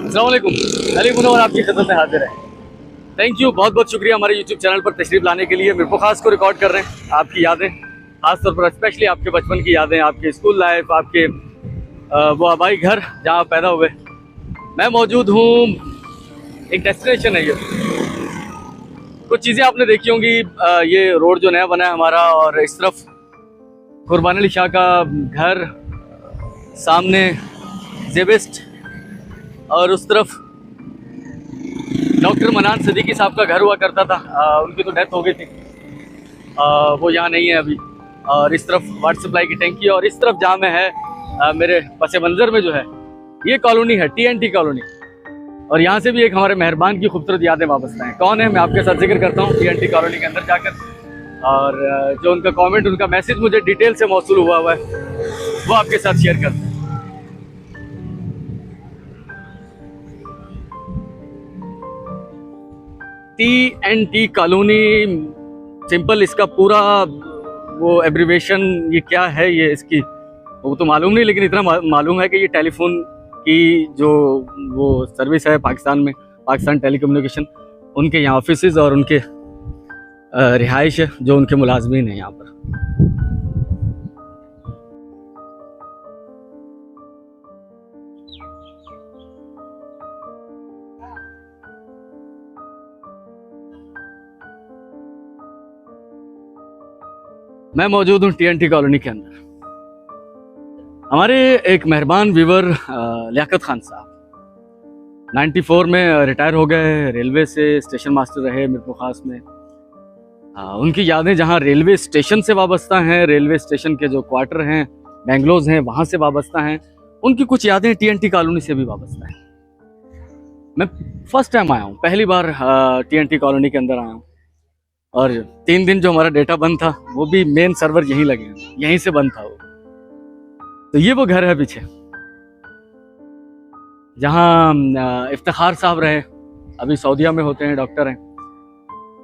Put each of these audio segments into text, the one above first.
अस्सलाम वालेकुम, अली मुनव्वर आपकी खिदमत में हाजिर है। थैंक यू, बहुत बहुत शुक्रिया हमारे यूट्यूब चैनल पर तशरीफ लाने के लिए। मेरे को खास को रिकॉर्ड कर रहे हैं आपकी यादें, खास तौर पर स्पेशली आपके बचपन की यादें, आपके स्कूल लाइफ, आपके वो आबाई घर जहाँ आप पैदा हुए। मैं मौजूद हूँ, एक डेस्टिनेशन है ये। कुछ चीज़ें आपने देखी होंगी, ये रोड जो नया बना है हमारा, और इस तरफ कुर्बान अली शाह का घर, सामने जेबिस्ट, और उस तरफ डॉक्टर मनान सिद्दीकी साहब का घर हुआ करता था। उनकी तो डेथ हो गई थी, वो यहाँ नहीं है अभी। और इस तरफ वाटर सप्लाई की टैंकी, और इस तरफ जहाँ में है मेरे पस मंज़र में जो है ये कॉलोनी है, TNT कॉलोनी। और यहाँ से भी एक हमारे मेहरबान की खूबसूरत यादें वापस हैं। कौन है, मैं आपके साथ जिक्र करता हूँ TNT कॉलोनी के अंदर जाकर। और जो उनका कमेंट, उनका मैसेज मुझे डिटेल से मौसूल हुआ है, वो आपके साथ शेयर करते हैं। TNT कॉलोनी, सिंपल इसका पूरा वो एब्रीवेशन ये क्या है, ये इसकी वो तो मालूम नहीं, लेकिन इतना मालूम है कि ये टेलीफोन की जो वो सर्विस है पाकिस्तान में, पाकिस्तान टेलीकम्युनिकेशन, उनके यहाँ ऑफिसेज और उनके रिहाइश है जो उनके मुलाजमीन हैं यहाँ पर। मैं मौजूद हूँ TNT कॉलोनी के अंदर। हमारे एक मेहरबान व्यूवर लियाकत खान साहब 94 में रिटायर हो गए, रेलवे से स्टेशन मास्टर रहे मीरपुर खास में। उनकी यादें जहाँ रेलवे स्टेशन से वाबस्ता हैं, रेलवे स्टेशन के जो क्वार्टर हैं, बेंगलोज हैं, वहाँ से वाबस्ता हैं। उनकी कुछ यादें TNT कॉलोनी से भी वाबस्ता हैं। मैं फर्स्ट टाइम आया हूँ, पहली बार TNT कॉलोनी के अंदर आया हूँ। और 3 दिन जो हमारा डेटा बंद था, वो भी मेन सर्वर यहीं लगे, यहीं से बंद था वो। तो ये वो घर है पीछे जहाँ इफ्तिखार साहब रहे, अभी सऊदीया में होते हैं, डॉक्टर हैं।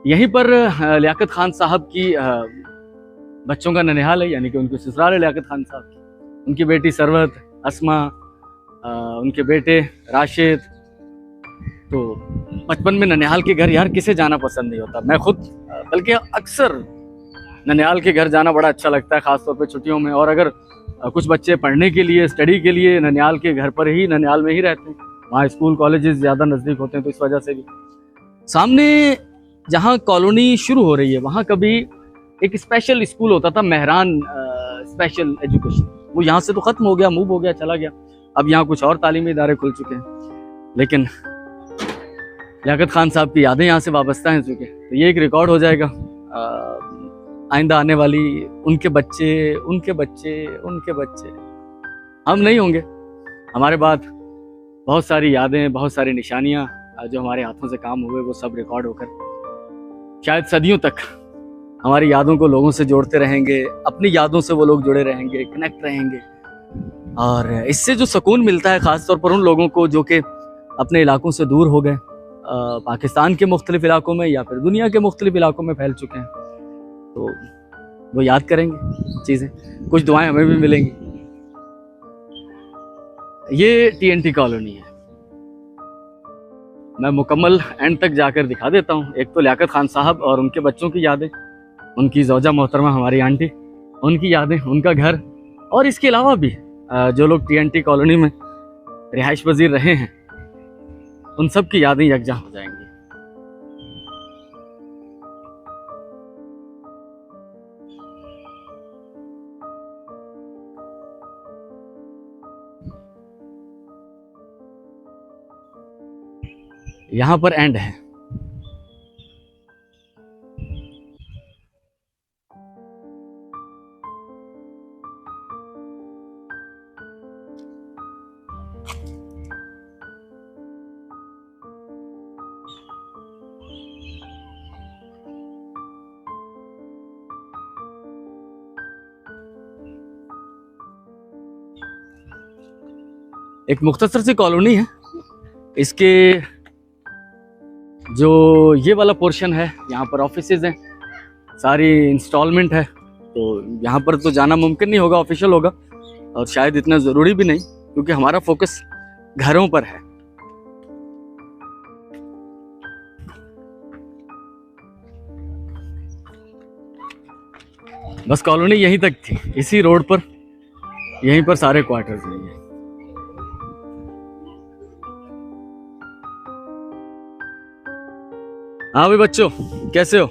यहीं पर लियाकत खान साहब की बच्चों का ननिहाल है, यानी कि उनके ससुराल है लियाकत खान साहब की। उनकी बेटी सरवत, अस्मा, उनके बेटे राशिद। तो बचपन में ननिहाल के घर यार किसे जाना पसंद नहीं होता। मैं खुद बल्कि अक्सर ननिहाल के घर जाना बड़ा अच्छा लगता है, ख़ासतौर पे छुट्टियों में। और अगर कुछ बच्चे पढ़ने के लिए, स्टडी के लिए ननिहाल के घर पर ही, ननिहाल में ही रहते हैं, वहाँ स्कूल कॉलेजेस ज़्यादा नज़दीक होते हैं, तो इस वजह से भी। सामने जहाँ कॉलोनी शुरू हो रही है, वहाँ कभी एक स्पेशल स्कूल होता था, मेहरान स्पेशल एजुकेशन। वो यहाँ से तो ख़त्म हो गया, मूव हो गया, चला गया। अब यहाँ कुछ और तालीमी इदारे खुल चुके हैं, लेकिन लियाकत खान साहब की यादें यहाँ से वाबस्ता हैं चुके। तो ये एक रिकॉर्ड हो जाएगा, आइंदा आने वाली उनके बच्चे, उनके बच्चे, उनके बच्चे, हम नहीं होंगे, हमारे बाद बहुत सारी यादें, बहुत सारी निशानियाँ जो हमारे हाथों से काम हुए, वो सब रिकॉर्ड होकर शायद सदियों तक हमारी यादों को लोगों से जोड़ते रहेंगे। अपनी यादों से वो लोग जुड़े रहेंगे, कनेक्ट रहेंगे। और इससे जो सुकून मिलता है, ख़ासतौर पर उन लोगों को जो कि अपने इलाकों से दूर हो गए, पाकिस्तान के मुख्तलिफ इलाकों में या फिर दुनिया के मुख्तलिफ इलाकों में फैल चुके हैं, तो वो याद करेंगे चीज़ें, कुछ दुआएं हमें भी मिलेंगी। ये TNT कॉलोनी है। मैं मुकम्मल एंड तक जाकर दिखा देता हूँ। एक तो लियाकत खान साहब और उनके बच्चों की यादें, उनकी ज़ौजा मोहतरमा हमारी आंटी, उनकी यादें, उनका घर, और इसके अलावा भी जो लोग TNT कॉलोनी में रिहाइश पजीर रहे हैं, उन सब की यादें यकजा हो जाएंगी। यहाँ पर एंड है। एक मुख्तसर सी कॉलोनी है। इसके जो ये वाला पोर्शन है, यहाँ पर ऑफिसेज हैं, सारी इंस्टॉलमेंट है, तो यहाँ पर तो जाना मुमकिन नहीं होगा, ऑफिशियल होगा, और शायद इतना ज़रूरी भी नहीं, क्योंकि हमारा फोकस घरों पर है। बस कॉलोनी यहीं तक थी, इसी रोड पर, यहीं पर सारे क्वार्टर्स हैं ये। हाँ भाई बच्चों, कैसे हो?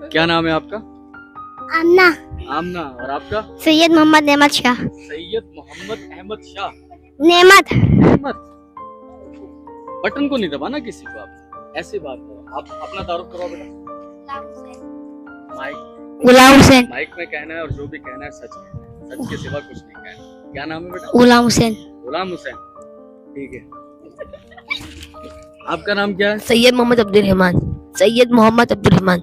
क्या नाम है आपका? आमना। आमना। और आपका? सैयद मोहम्मद नेमत शाह। सैयद मोहम्मद अहमद शाह। नेमत। नेमत। बटन को नहीं दबाना किसी को, आप ऐसे बात करो। आप अपना तारुफ करो बेटा। माइक, गुलाम हुसैन। माइक में कहना है और जो भी कहना है सच कहना है, सच के सिवा कुछ नहीं कहना है। क्या नाम है बेटा? गुलाम हुसैन। गुलाम हुसैन, ठीक है। आपका नाम क्या है? सैयद मोहम्मद अब्दुल रहमान। सैयद मोहम्मद अब्दुल रहमान।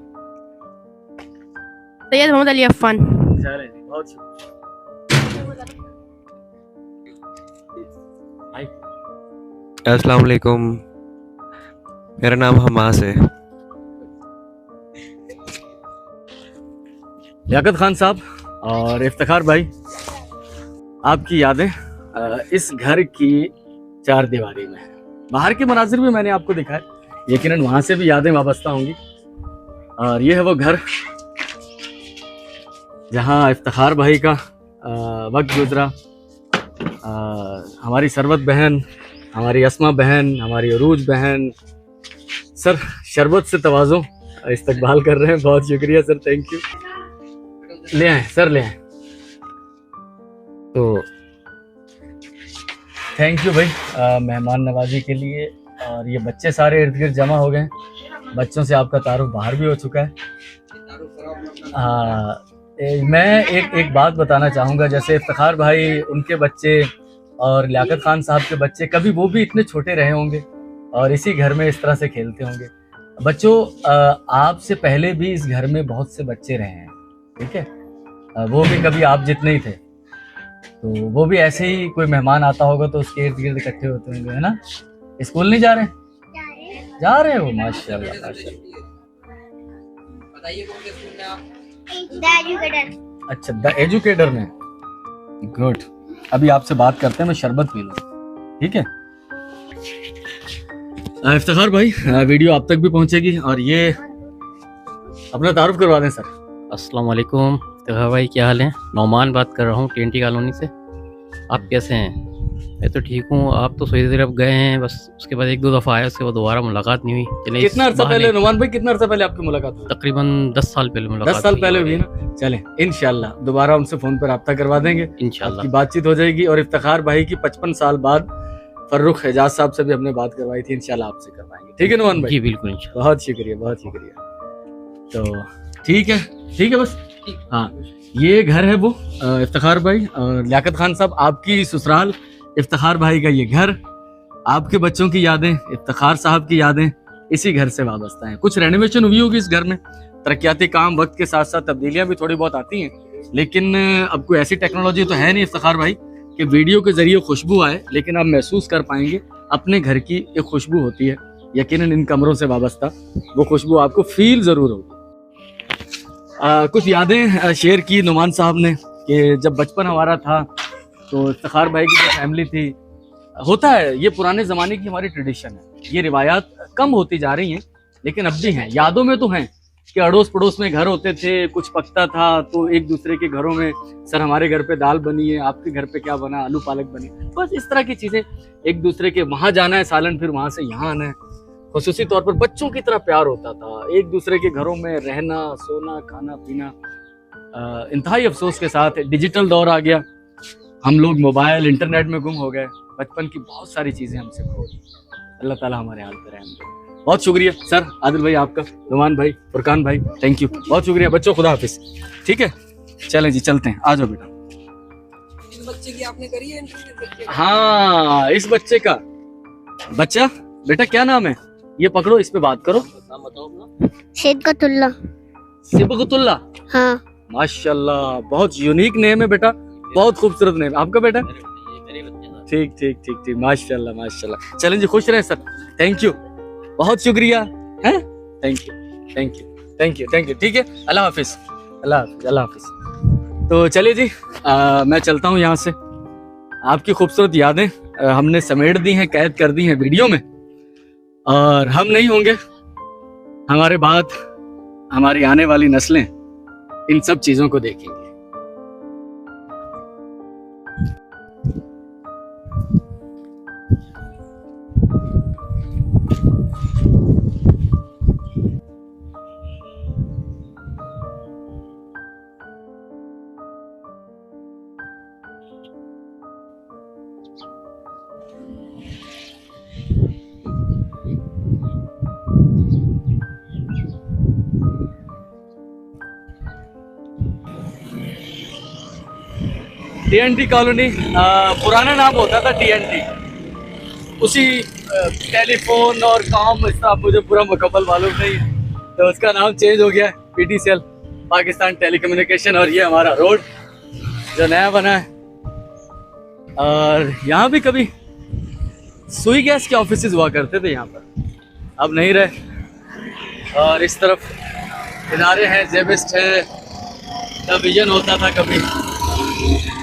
सैयद मोहम्मद अली अफ़ान। चले जी, बहुत शुक्रिया। अस्सलाम वालेकुम, मेरा नाम हमास है। लियाकत खान साहब और इफ्तिखार भाई, आपकी यादें इस घर की चार दीवारी में है। बाहर के मनाजिर भी मैंने आपको दिखाए, यकीनन वहां से भी यादें वाबस्ता होंगी। और ये है वो घर जहां इफ्तिखार भाई का वक्त गुजरा। हमारी सरवत बहन, हमारी अस्मा बहन, हमारी अरूज बहन सर शरबत से तवाज़ो इस्तकबाल कर रहे हैं। बहुत शुक्रिया सर, थैंक यू। ले आए सर, ले आए। तो थैंक यू भाई मेहमान नवाजी के लिए। और ये बच्चे सारे इर्द गिर्द जमा हो गए, बच्चों से आपका तारुफ बाहर भी हो चुका है। हाँ, मैं एक बात बताना चाहूँगा, जैसे इफ्तिखार भाई, उनके बच्चे और लियाकत खान साहब के बच्चे, कभी वो भी इतने छोटे रहे होंगे और इसी घर में इस तरह से खेलते होंगे। बच्चों, आपसे पहले भी इस घर में बहुत से बच्चे रहे हैं, ठीक है? वो भी कभी आप जितने ही थे, तो वो भी ऐसे ही कोई मेहमान आता होगा तो उसके इर्द गिर्द इकट्ठे होते होंगे, है ना? स्कूल नहीं जा रहे? जा रहे हो, माशाल्लाह माशाल्लाह। बताइए कौन से स्कूल में आप? अच्छा, द एजुकेटर में, गुड। अभी आपसे बात करते हैं, मैं शरबत पी लूँ, ठीक है? इफ्तिखार भाई, वीडियो आप तक भी पहुंचेगी और ये अपना तारुफ करवा दें सर। अस्सलाम वालेकुम इफ्तिखार भाई, क्या हाल है? नौमान बात कर रहा हूँ TNT कॉलोनी से। आप कैसे हैं? मैं तो ठीक हूँ। आप तो सऊदी अरब गए हैं, बस उसके बाद एक दो दफ़ा आए, उसके बाद दोबारा मुलाकात नहीं हुई। चले, कितना अर्सा पहले नुमान भाई, कितना अर्सा पहले आपकी मुलाकात हुई? तकरीबन 10 साल पहले मुलाकात। 10 साल पहले हुई ना? चलें, इंशाल्लाह दोबारा उनसे फोन पर रब्ता करवा देंगे, इंशाल्लाह आपकी बातचीत हो जाएगी। और इफ्तिखार भाई की 55 साल बाद फर्रुख एजाज साहब से भी हमने बात करवाई थी, इंशाल्लाह आपसे करवाएंगे, ठीक है नुमान भाई? जी बिल्कुल, इंशाल्लाह। बहुत शुक्रिया, बहुत शुक्रिया। तो ठीक है बस। हाँ, ये घर है वो इफ्तिखार भाई और लियाकत खान साहब, आपकी ससुराल, इफ्तिखार भाई का ये घर, आपके बच्चों की यादें, इफ्तिखार साहब की यादें इसी घर से वाबस्ता हैं। कुछ रेनोवेशन हुई होगी इस घर में, तरक्याती काम वक्त के साथ साथ तब्दीलियां भी थोड़ी बहुत आती हैं, लेकिन अब कोई ऐसी टेक्नोलॉजी तो है नहीं इफ्तिखार भाई कि वीडियो के जरिए खुशबू आए, लेकिन आप महसूस कर पाएंगे अपने घर की एक खुशबू होती है, यकीनन इन कमरों से वाबस्ता वो खुशबू आपको फील ज़रूर होगी। कुछ यादें शेयर की नुमान साहब ने कि जब बचपन हमारा था तो इफ्तिखार भाई की जो फैमिली थी, होता है ये पुराने ज़माने की हमारी ट्रेडिशन है, ये रिवायात कम होती जा रही हैं लेकिन अब भी हैं, यादों में तो हैं कि अड़ोस पड़ोस में घर होते थे, कुछ पकता था तो एक दूसरे के घरों में, सर हमारे घर पे दाल बनी है, आपके घर पे क्या बना, आलू पालक बनी, बस इस तरह की चीज़ें, एक दूसरे के वहाँ जाना है सालन, फिर वहाँ से यहाँ आना है। खुसूसी तौर पर बच्चों की तरह प्यार होता था, एक दूसरे के घरों में रहना, सोना, खाना पीना। इंतहाई अफसोस के साथ डिजिटल दौर आ गया, हम लोग मोबाइल इंटरनेट में गुम हो गए, बचपन की बहुत सारी चीज़ें हमसे खो गई। अल्लाह ताला हमारे हाल पे रहम। बहुत शुक्रिया सर, आदिल भाई आपका, नुमान भाई, फुरकान भाई, थैंक यू, बहुत शुक्रिया बच्चों, खुदा हाफिज। ठीक है, चलें जी, चलते हैं, आ जाओ बेटा। इस बच्चे की आपने करी है इंटरव्यू? हाँ, इस बच्चे का, बच्चा बेटा क्या नाम है? ये पकड़ो, इस पे बात करो, नाम बताओ अपना। सिबगतुल्लाह। सिबगतुल्लाह, हाँ। माशाल्लाह, बहुत यूनिक नेम है बेटा, बहुत खूबसूरत नेम। आपका बेटा? ठीक ठीक ठीक ठीक, माशाल्लाह माशाल्लाह। चलें जी, खुश रहें सर, थैंक यू, बहुत शुक्रिया है, thank you thank you thank you thank you. ठीक है, अल्लाह हाफिज, अल्लाह हाफिज, अल्लाह हाफिज। तो चलिए जी, मैं चलता हूँ यहाँ से। आपकी खूबसूरत यादें हमने समेट दी हैं, कैद कर दी हैं वीडियो में, और हम नहीं होंगे हमारे बाद हमारी आने वाली नस्लें इन सब चीजों को देखेंगी। टीएनटी कॉलोनी पुराना नाम होता था टीएनटी। उसी टेलीफोन और काम इसका मुझे पूरा मुकम्मल मालूम नहीं है, तो उसका नाम चेंज हो गया पीटीसीएल पाकिस्तान टेलीकम्युनिकेशन। और ये हमारा रोड जो नया बना है। और यहाँ भी कभी सुई गैस के ऑफिसेज हुआ करते थे यहाँ पर, अब नहीं रहे। और इस तरफ इदारे हैं, जेबिस्ट है, द विजन होता था कभी,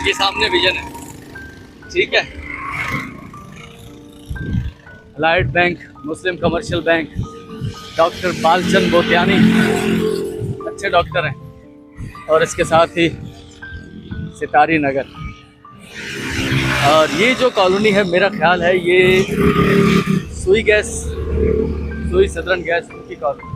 ये सामने विजन है, ठीक है। अलाइड बैंक, मुस्लिम कमर्शियल बैंक, डॉक्टर बालचंद बोतियानी अच्छे डॉक्टर हैं। और इसके साथ ही सितारी नगर। और ये जो कॉलोनी है मेरा ख्याल है ये सुई सदरन गैस की कॉलोनी।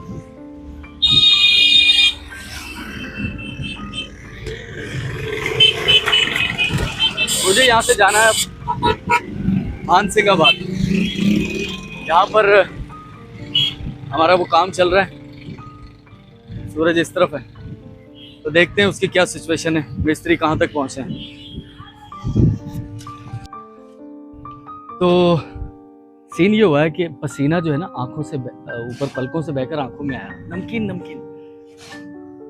मुझे यहाँ से जाना है मानसिंगाबाद, यहाँ पर हमारा वो काम चल रहा है। सूरज इस तरफ है, तो देखते हैं उसकी क्या सिचुएशन है, मिस्त्री कहाँ तक पहुँचे हैं। तो सीन ये हुआ है कि पसीना जो है ना आंखों से ऊपर पलकों से बहकर आंखों में आया, नमकीन।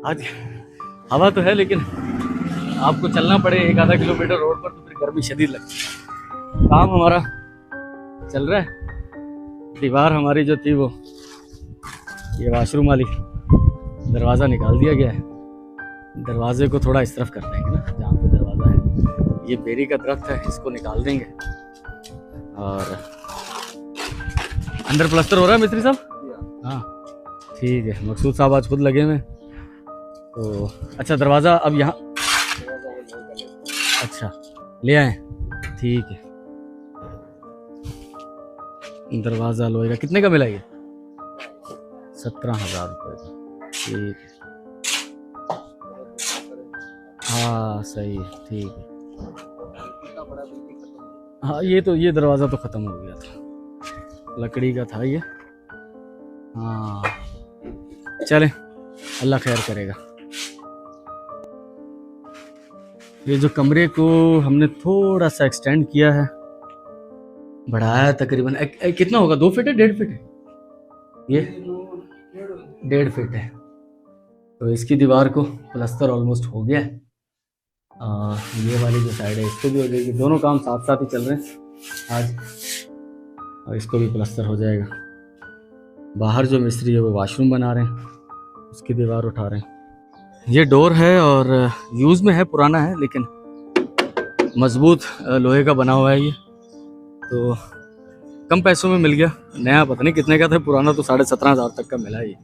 आज हवा तो है लेकिन आपको चलना पड़े 1-आधा किलोमीटर रोड पर, तो फिर गर्मी शदीद लगती है। काम हमारा चल रहा है। दीवार हमारी जो थी वो, ये वॉशरूम वाली, दरवाज़ा निकाल दिया गया है। दरवाजे को थोड़ा इस तरफ कर देंगे ना, जहाँ पे दरवाज़ा है। ये बेरी का दरख्त है, इसको निकाल देंगे। और अंदर प्लास्टर हो रहा है मिस्त्री साहब? हाँ ठीक है। मकसूद साहब आज खुद लगे हुए। तो अच्छा, दरवाज़ा अब यहाँ, अच्छा ले आए, ठीक है। दरवाज़ा लोहे का कितने का मिला ये? 17,000 रुपये का, ठीक है। हाँ सही है, ठीक है। हाँ ये दरवाज़ा तो ख़त्म हो गया था, लकड़ी का था ये। हाँ चले, अल्लाह खैर करेगा। ये जो कमरे को हमने थोड़ा सा एक्सटेंड किया है, बढ़ाया तकरीबन कितना होगा, 2 फीट है, 1.5 फीट है? ये 1.5 फीट है। तो इसकी दीवार को प्लास्टर ऑलमोस्ट हो गया है। ये वाली जो साइड है इसको भी हो जाएगी। दोनों काम साथ साथ ही चल रहे हैं आज। और इसको भी प्लास्टर हो जाएगा। बाहर जो मिस्त्री है वो वॉशरूम बना रहे हैं, उसकी दीवार उठा रहे हैं। ये डोर है और यूज़ में है, पुराना है लेकिन मजबूत लोहे का बना हुआ है ये। तो कम पैसों में मिल गया। नया पता नहीं कितने का था, पुराना तो 17,500 तक का मिला ये।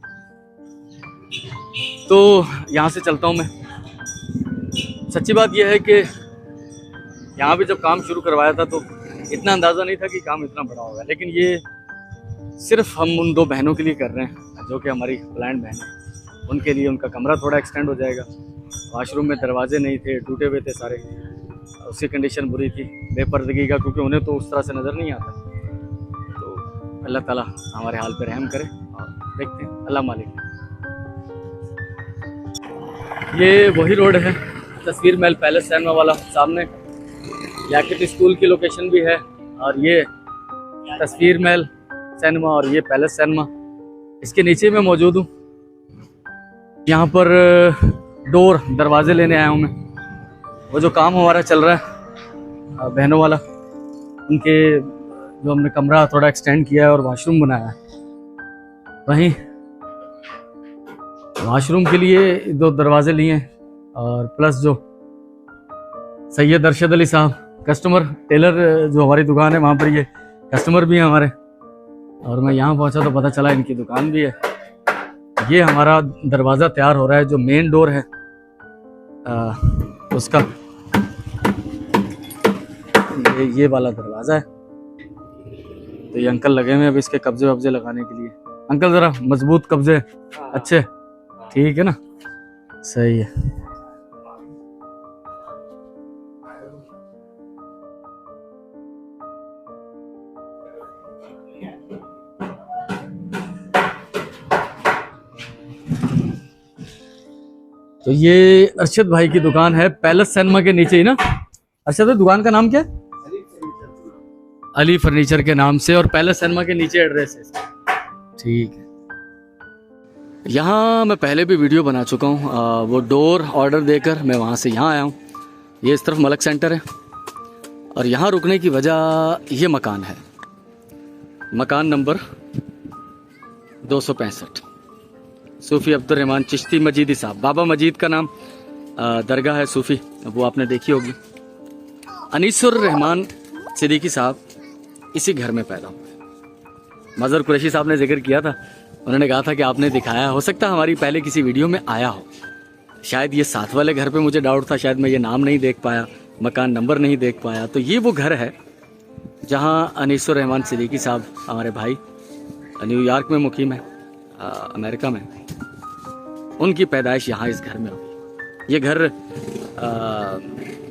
तो यहाँ से चलता हूँ मैं। सच्ची बात यह है कि यहाँ भी जब काम शुरू करवाया था तो इतना अंदाज़ा नहीं था कि काम इतना बड़ा होगा। लेकिन ये सिर्फ हम उन 2 बहनों के लिए कर रहे हैं जो कि हमारी ब्लाइंड बहन है। उनके लिए उनका कमरा थोड़ा एक्सटेंड हो जाएगा। वॉशरूम में दरवाजे नहीं थे, टूटे हुए थे सारे, उसकी कंडीशन बुरी थी बेपर्दगी का, क्योंकि उन्हें तो उस तरह से नज़र नहीं आता। तो अल्लाह ताला हमारे हाल पे रहम करे और देखते हैं, अल्लाह मालिक। ये वही रोड है, तस्वीर महल पैलेस सिनेमा वाला, सामने लियाकत स्कूल की लोकेशन भी है। और ये तस्वीर महल सिनेमा और ये पैलेस सिनेमा, इसके नीचे मैं मौजूद हूँ। यहाँ पर डोर, दरवाजे लेने आया हूँ मैं। वो जो काम हमारा चल रहा है बहनों वाला, उनके जो हमने कमरा थोड़ा एक्सटेंड किया है और वॉशरूम बनाया है, वहीं वॉशरूम के लिए 2 दरवाजे लिए हैं। और प्लस जो सैयद अरशद अली साहब कस्टमर टेलर जो हमारी दुकान है, वहाँ पर ये कस्टमर भी हैं हमारे। और मैं यहाँ पहुँचा तो पता चला इनकी दुकान भी है। ये हमारा दरवाज़ा तैयार हो रहा है, जो मेन डोर है उसका ये वाला दरवाज़ा है। तो ये अंकल लगे हुए हैं अब इसके कब्जे वब्जे लगाने के लिए। अंकल ज़रा मजबूत कब्जे अच्छे, ठीक है ना, सही है। तो ये अरशद भाई की दुकान है पैलेस सिनेमा के नीचे ही ना। अरशद भाई दुकान का नाम क्या है? अली फर्नीचर के नाम से, और पैलेस सिनेमा के नीचे एड्रेस है इसका, ठीक है। यहाँ मैं पहले भी वीडियो बना चुका हूँ, वो डोर ऑर्डर देकर मैं वहाँ से यहाँ आया हूँ। ये इस तरफ मलक सेंटर है, और यहाँ रुकने की वजह ये मकान है, मकान नंबर 265, सूफ़ी अब्दुल रहमान चिश्ती मजीदी साहब। बाबा मजीद का नाम दरगाह है सूफ़ी, वो आपने देखी होगी। अनीसुर रहमान सिद्दीकी साहब इसी घर में पैदा हुए। मज़हर कुरैशी साहब ने जिक्र किया था, उन्होंने कहा था कि आपने दिखाया, हो सकता हमारी पहले किसी वीडियो में आया हो। शायद ये साथ वाले घर पे मुझे डाउट था, शायद मैं ये नाम नहीं देख पाया, मकान नंबर नहीं देख पाया। तो ये वो घर है जहाँ अनीसुर रहमान सिद्दीकी साहब हमारे भाई न्यूयॉर्क में मुकीम है, अमेरिका में, उनकी पैदाइश यहाँ इस घर में हुई। ये घर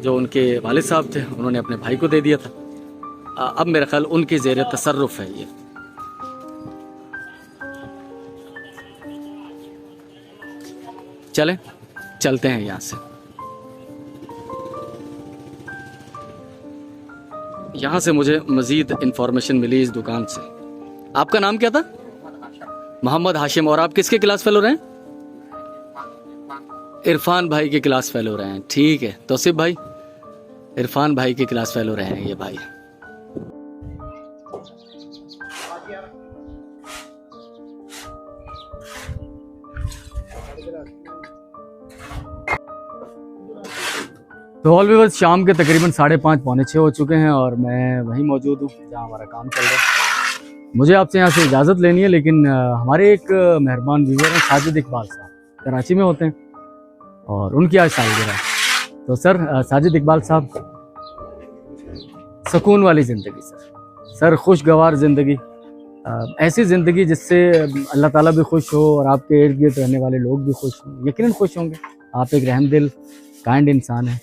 जो उनके वालिद साहब थे उन्होंने अपने भाई को दे दिया था, अब मेरा ख्याल उनके ज़ेर तसर्रुफ है ये। चलते हैं यहाँ से। यहाँ से मुझे मज़ीद इंफॉर्मेशन मिली इस दुकान से। आपका नाम क्या था? मोहम्मद हाशिम। और आप किसके क्लास फेलो रहे हैं? इरफान भाई के क्लास फेलो रहे हैं, ठीक है। तौसीफ भाई इरफान भाई के क्लास फेलो रहे हैं ये भाई। तो ऑल व्यूअर्स, शाम के तकरीबन 5:30 पौने 6 हो चुके हैं और मैं वहीं मौजूद हूँ जहाँ हमारा काम चल रहा है। मुझे आपसे यहाँ से इजाज़त लेनी है, लेकिन हमारे एक मेहरबान व्यूअर हैं साजिद इकबाल साहब, कराची में होते हैं, और उनकी आज सालगिरह है। तो सर साजिद इकबाल साहब, सुकून वाली ज़िंदगी सर खुशगवार ज़िंदगी, ऐसी ज़िंदगी जिससे अल्लाह ताला भी खुश हो और आपके इर्द गिर्द रहने वाले लोग भी खुश हों, यकीनन खुश होंगे। आप एक रहमदिल काइंड इंसान हैं।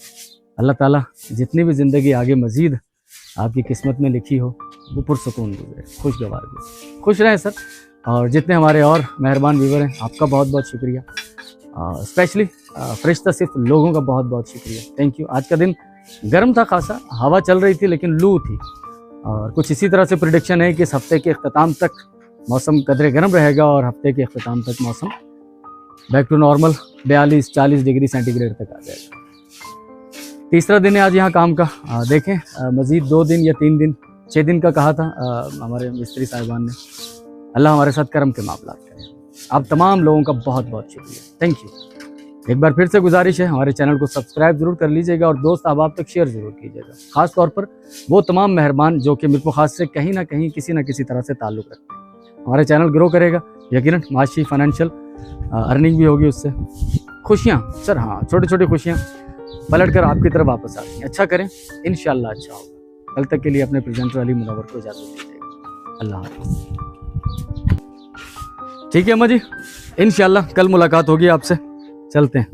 अल्लाह ताला जितनी भी ज़िंदगी आगे मज़ीद आपकी किस्मत में लिखी हो वो पुरसुकून गुजरे, खुशगवार गुजरे, खुश रहें सर। और जितने हमारे और मेहरबान व्यूवर हैं, आपका बहुत बहुत शुक्रिया। स्पेशली फरिश्ता सिर्फ लोगों का बहुत बहुत शुक्रिया, थैंक यू। आज का दिन गर्म था खासा, हवा चल रही थी लेकिन लू थी, और कुछ इसी तरह से प्रेडिक्शन है कि इस हफ्ते के अख्ताम तक मौसम कदरे गर्म रहेगा और हफ्ते के अख्ताम तक मौसम back to normal 42-40 degree centigrade तक आ जाएगा। तीसरा दिन है आज यहाँ काम का। देखें मज़ीद 2 दिन या 3 दिन 6 दिन का कहा था हमारे मिस्त्री साहिबान ने। अल्लाह हमारे साथ करम के मामला करें। आप तमाम लोगों का बहुत बहुत शुक्रिया, थैंक यू। एक बार फिर से गुजारिश है, हमारे चैनल को सब्सक्राइब ज़रूर कर लीजिएगा और दोस्त अहबाब तक शेयर ज़रूर कीजिएगा। ख़ास तौर पर वो तमाम मेहरबान जो कि मिल्क खास से कहीं ना कहीं किसी न किसी तरह से ताल्लुक़ रखते हैं। हमारे चैनल ग्रो करेगा, यकीनन माशी फाइनेंशियल अर्निंग भी होगी उससे। खुशियाँ सर, हाँ, छोटी छोटी खुशियाँ पलट कर आपकी तरफ वापस आती हैं। अच्छा करें, इंशाअल्लाह अच्छा होगा। कल तक के लिए अपने प्रेजेंटर अली मुनव्वर को इजाज़त दीजिएगा। अल्लाह हाफ़िज़। ठीक है अम्मा जी, इंशाअल्लाह कल मुलाकात होगी आपसे। चलते हैं।